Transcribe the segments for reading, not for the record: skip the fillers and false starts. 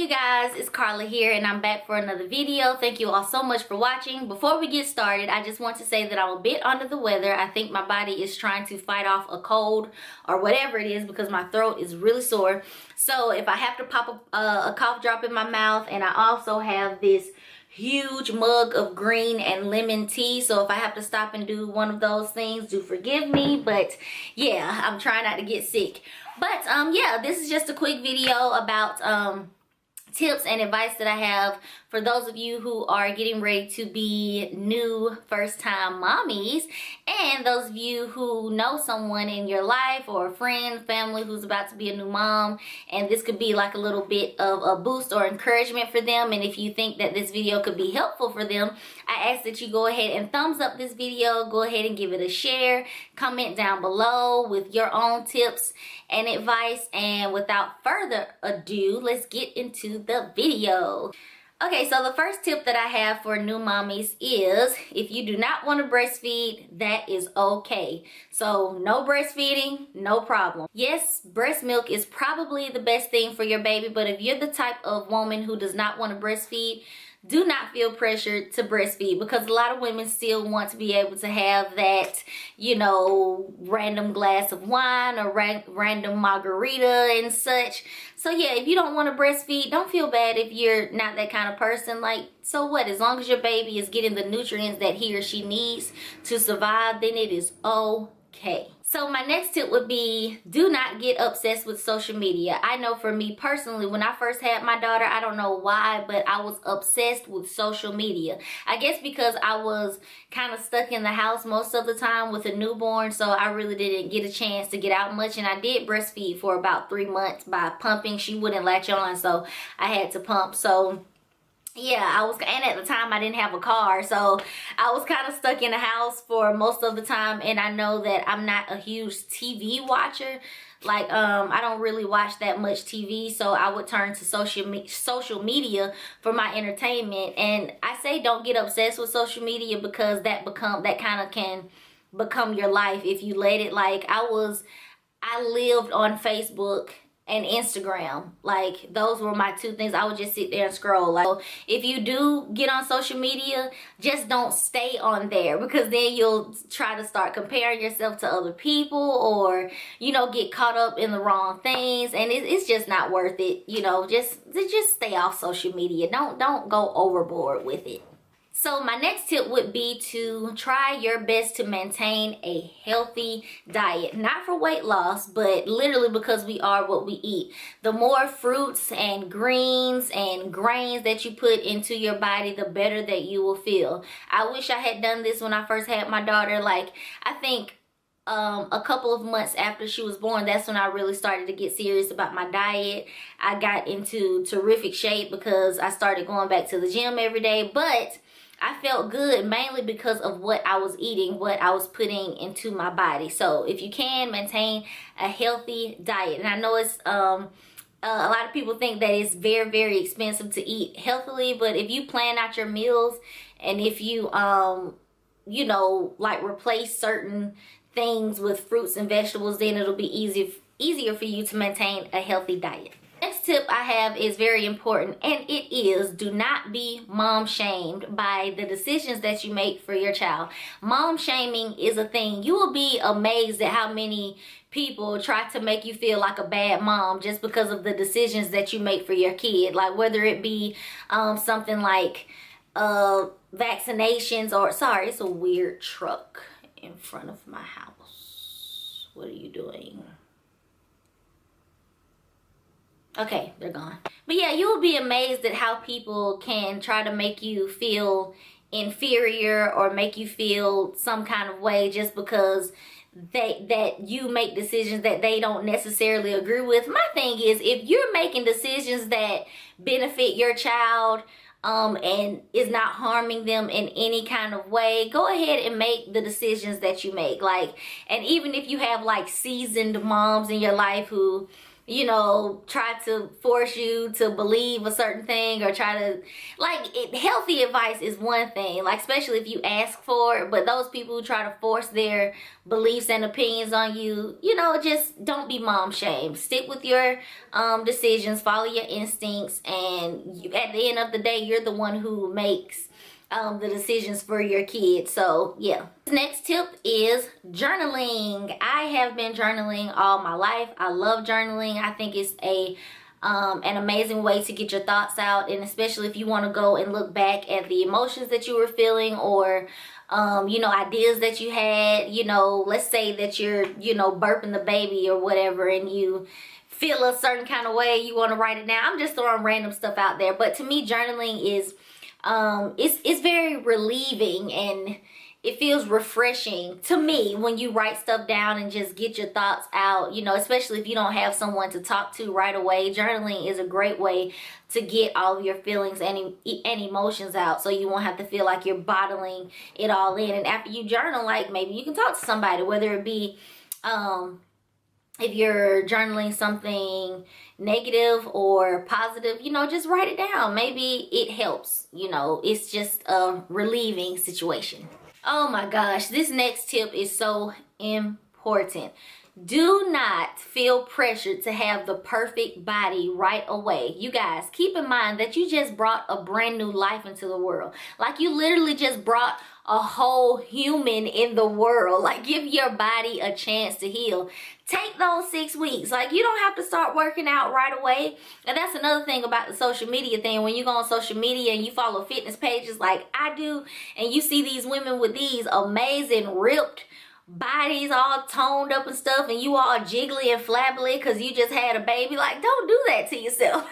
you guys, it's Karla here and I'm back for another video. Thank you all so much for watching. Before we get started, I just want to say that I'm a bit under the weather. I think my body is trying to fight off a cold or whatever it is because my throat is really sore. So if I have to pop a cough drop in my mouth, and I also have this huge mug of green and lemon tea, so if I have to stop and do one of those things, do forgive me. But yeah, I'm trying not to get sick. But yeah, this is just a quick video about tips and advice that I have for those of you who are getting ready to be new first-time mommies, and those of you who know someone in your life or a friend, family who's about to be a new mom, and this could be like a little bit of a boost or encouragement for them. And if you think that this video could be helpful for them, I ask that you go ahead and thumbs up this video, go ahead and give it a share, comment down below with your own tips and advice. And without further ado, let's get into the video. Okay, so the first tip that I have for new mommies is, if you do not want to breastfeed, that is okay. So no breastfeeding, no problem. Yes, breast milk is probably the best thing for your baby, but if you're the type of woman who does not want to breastfeed, do not feel pressured to breastfeed, because a lot of women still want to be able to have that, you know, random glass of wine or random margarita and such. So yeah, if you don't want to breastfeed, don't feel bad if you're not that kind of person. Like, so what? As long as your baby is getting the nutrients that he or she needs to survive, then it is okay. So my next tip would be, do not get obsessed with social media. I know for me personally, when I first had my daughter, I don't know why, but I was obsessed with social media. I guess because I was kind of stuck in the house most of the time with a newborn, so I really didn't get a chance to get out much. And I did breastfeed for about 3 months by pumping. She wouldn't latch on, so I had to pump. So yeah, and at the time I didn't have a car, so I was kind of stuck in the house for most of the time. And I know that I'm not a huge TV watcher. Like, I don't really watch that much TV, so I would turn to social media for my entertainment. And I say don't get obsessed with social media, because that kind of can become your life if you let it. Like, I lived on Facebook and Instagram. Like, those were my two things. I would just sit there and scroll. Like, if you do get on social media, just don't stay on there, because then you'll try to start comparing yourself to other people, or, you know, get caught up in the wrong things, and it's just not worth it. You know, just stay off social media. Don't go overboard with it. So my next tip would be to try your best to maintain a healthy diet. Not for weight loss, but literally because we are what we eat. The more fruits and greens and grains that you put into your body, the better that you will feel. I wish I had done this when I first had my daughter. Like, I think a couple of months after she was born, that's when I really started to get serious about my diet. I got into terrific shape because I started going back to the gym every day, but I felt good mainly because of what I was eating, what I was putting into my body. So if you can, maintain a healthy diet. And I know it's a lot of people think that it's very, very expensive to eat healthily, but if you plan out your meals, and if you you know, like, replace certain things with fruits and vegetables, then it'll be easier for you to maintain a healthy diet. Next tip I have is very important, and it is, do not be mom shamed by the decisions that you make for your child. Mom shaming is a thing. You will be amazed at how many people try to make you feel like a bad mom just because of the decisions that you make for your kid. Like, whether it be something like vaccinations, or, sorry, it's a weird truck in front of my house. What are you doing? Okay, they're gone. But yeah, you will be amazed at how people can try to make you feel inferior or make you feel some kind of way just because that you make decisions that they don't necessarily agree with. My thing is, if you're making decisions that benefit your child and is not harming them in any kind of way, go ahead and make the decisions that you make. Like, and even if you have like seasoned moms in your life who, you know, try to force you to believe a certain thing, or try to, like, healthy advice is one thing, like, especially if you ask for it, but those people who try to force their beliefs and opinions on you, you know, just don't be mom shamed. Stick with your decisions, follow your instincts, and at the end of the day, you're the one who makes the decisions for your kids. So yeah. Next tip is journaling. I have been journaling all my life. I love journaling. I think it's an amazing way to get your thoughts out, and especially if you want to go and look back at the emotions that you were feeling, or you know, ideas that you had. You know, let's say that you're, you know, burping the baby or whatever, and you feel a certain kind of way, you want to write it down. I'm just throwing random stuff out there, but to me, journaling is it's very relieving, and it feels refreshing to me when you write stuff down and just get your thoughts out, you know, especially if you don't have someone to talk to right away. Journaling is a great way to get all of your feelings and emotions out, so you won't have to feel like you're bottling it all in. And after you journal, like, maybe you can talk to somebody, whether it be if you're journaling something negative or positive, you know, just write it down. Maybe it helps, you know, it's just a relieving situation. Oh my gosh, this next tip is so important. Do not feel pressured to have the perfect body right away. You guys, keep in mind that you just brought a brand new life into the world. Like, you literally just brought a whole human in the world. Like, give your body a chance to heal. Take those 6 weeks. Like, you don't have to start working out right away. And that's another thing about the social media thing. When you go on social media and you follow fitness pages like I do, and you see these women with these amazing ripped bodies all toned up and stuff, and you all jiggly and flabbly because you just had a baby, like, don't do that to yourself.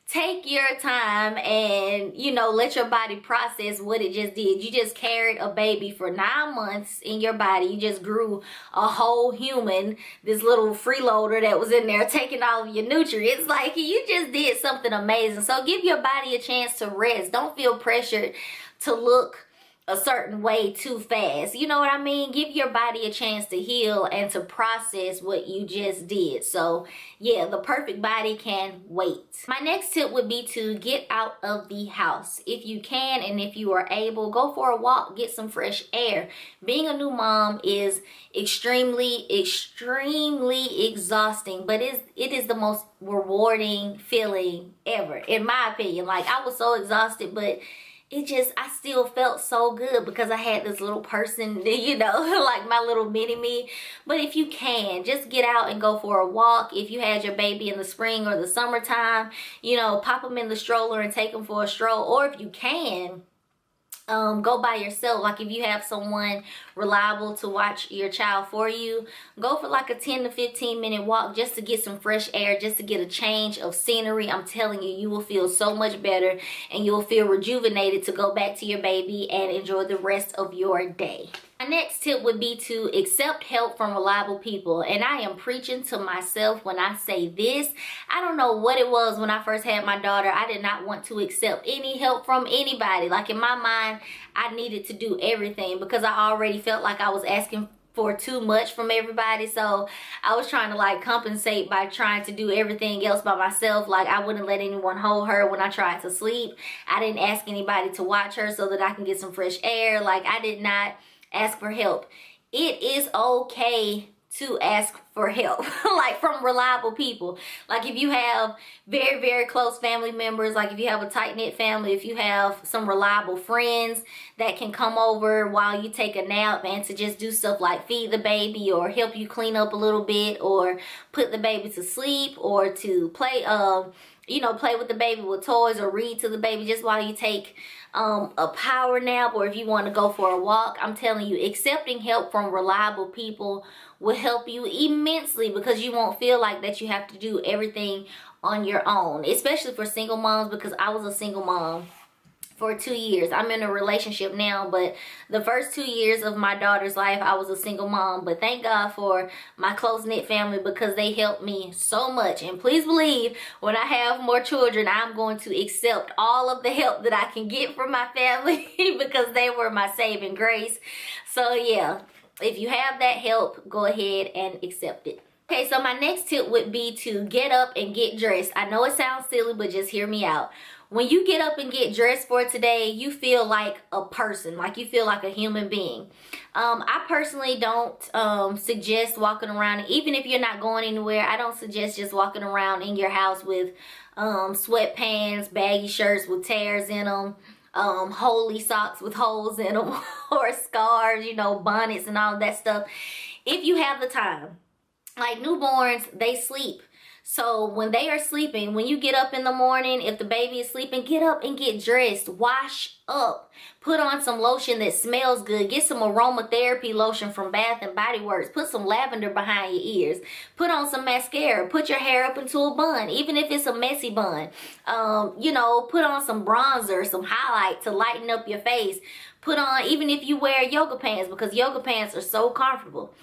Take your time and, you know, let your body process what it just did. You just carried a baby for 9 months in your body. You just grew a whole human, this little freeloader that was in there taking all of your nutrients. Like, you just did something amazing. So give your body a chance to rest. Don't feel pressured to look a certain way too fast. You know what I mean? Give your body a chance to heal and to process what you just did. So yeah, the perfect body can wait. My next tip would be to get out of the house. If you can and if you are able, go for a walk, get some fresh air. Being a new mom is extremely exhausting, but it is the most rewarding feeling ever, in my opinion. Like, I was so exhausted, but I still felt so good because I had this little person, you know, like my little mini me. But if you can, just get out and go for a walk. If you had your baby in the spring or the summertime, you know, pop them in the stroller and take them for a stroll. Or if you can, go by yourself. Like, if you have someone reliable to watch your child for you, go for like a 10 to 15 minute walk just to get some fresh air, just to get a change of scenery. I'm telling you, you will feel so much better, and you will feel rejuvenated to go back to your baby and enjoy the rest of your day. My next tip would be to accept help from reliable people. And I am preaching to myself when I say this. I don't know what it was when I first had my daughter. I did not want to accept any help from anybody. Like, in my mind, I needed to do everything because I already felt like I was asking for too much from everybody. So I was trying to, like, compensate by trying to do everything else by myself. Like, I wouldn't let anyone hold her when I tried to sleep. I didn't ask anybody to watch her so that I can get some fresh air. Like, I did not ask for help. It is okay to ask for help, like, from reliable people. Like, if you have very close family members, like if you have a tight-knit family, if you have some reliable friends that can come over while you take a nap and to just do stuff like feed the baby or help you clean up a little bit or put the baby to sleep or to play you know, play with the baby with toys or read to the baby just while you take a power nap, or if you want to go for a walk. I'm telling you, accepting help from reliable people will help you immensely, because you won't feel like that you have to do everything on your own, especially for single moms, because I was a single mom for 2 years. I'm in a relationship now, but the first 2 years of my daughter's life, I was a single mom. But thank God for my close-knit family, because they helped me so much. And please believe, when I have more children, I'm going to accept all of the help that I can get from my family because they were my saving grace. So yeah, if you have that help, go ahead and accept it. Okay, so my next tip would be to get up and get dressed. I know it sounds silly, but just hear me out. When you get up and get dressed for today, you feel like a person, like you feel like a human being. I personally don't suggest walking around, even if you're not going anywhere, I don't suggest just walking around in your house with sweatpants, baggy shirts with tears in them, holey socks with holes in them, or scarves, you know, bonnets and all that stuff. If you have the time. Like newborns, they sleep. So when they are sleeping, when you get up in the morning, if the baby is sleeping, get up and get dressed. Wash up. Put on some lotion that smells good. Get some aromatherapy lotion from Bath and Body Works. Put some lavender behind your ears. Put on some mascara. Put your hair up into a bun, even if it's a messy bun. You know, put on some bronzer, some highlight to lighten up your face. Put on, even if you wear yoga pants, because yoga pants are so comfortable.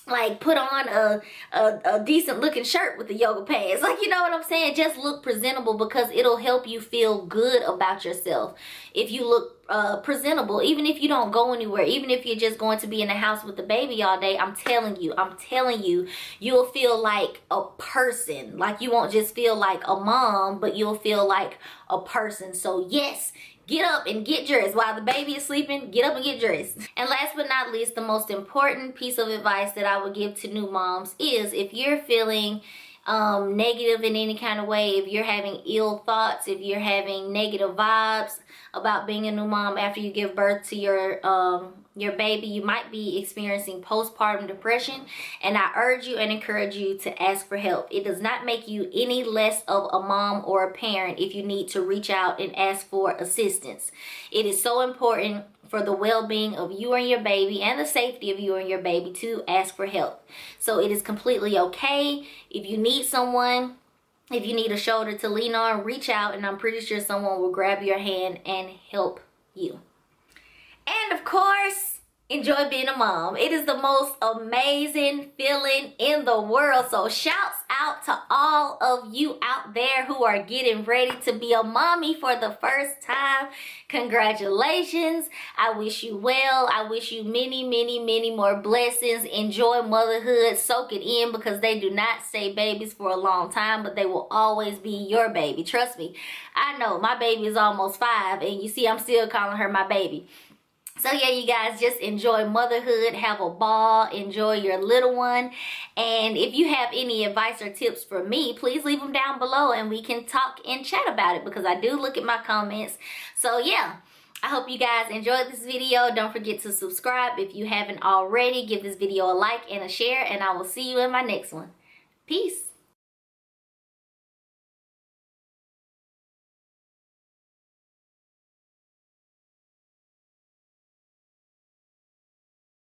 Like, put on a decent looking shirt with the yoga pants. Like, you know what I'm saying? Just look presentable, because it'll help you feel good about yourself. If you look presentable, even if you don't go anywhere, even if you're just going to be in the house with the baby all day, I'm telling you, you'll feel like a person. Like, you won't just feel like a mom, but you'll feel like a person. So yes, get up and get dressed. While the baby is sleeping, get up and get dressed. And last but not least, the most important piece of advice that I would give to new moms is, if you're feeling negative in any kind of way, if you're having ill thoughts, if you're having negative vibes about being a new mom after you give birth to your baby, you might be experiencing postpartum depression, and I urge you and encourage you to ask for help. It does not make you any less of a mom or a parent if you need to reach out and ask for assistance. It is so important for the well-being of you and your baby, and the safety of you and your baby, to ask for help. So it is completely okay. If you need someone, if you need a shoulder to lean on, reach out, and I'm pretty sure someone will grab your hand and help you. And of course, enjoy being a mom. It is the most amazing feeling in the world. So shouts out to all of you out there who are getting ready to be a mommy for the first time. Congratulations. I wish you well. I wish you many, many, many more blessings. Enjoy motherhood. Soak it in, because they do not stay babies for a long time, but they will always be your baby. Trust me. I know my baby is almost 5, and you see I'm still calling her my baby. So yeah, you guys, just enjoy motherhood, have a ball, enjoy your little one. And if you have any advice or tips for me, please leave them down below and we can talk and chat about it, because I do look at my comments. So yeah, I hope you guys enjoyed this video. Don't forget to subscribe if you haven't already. Give this video a like and a share, and I will see you in my next one. Peace.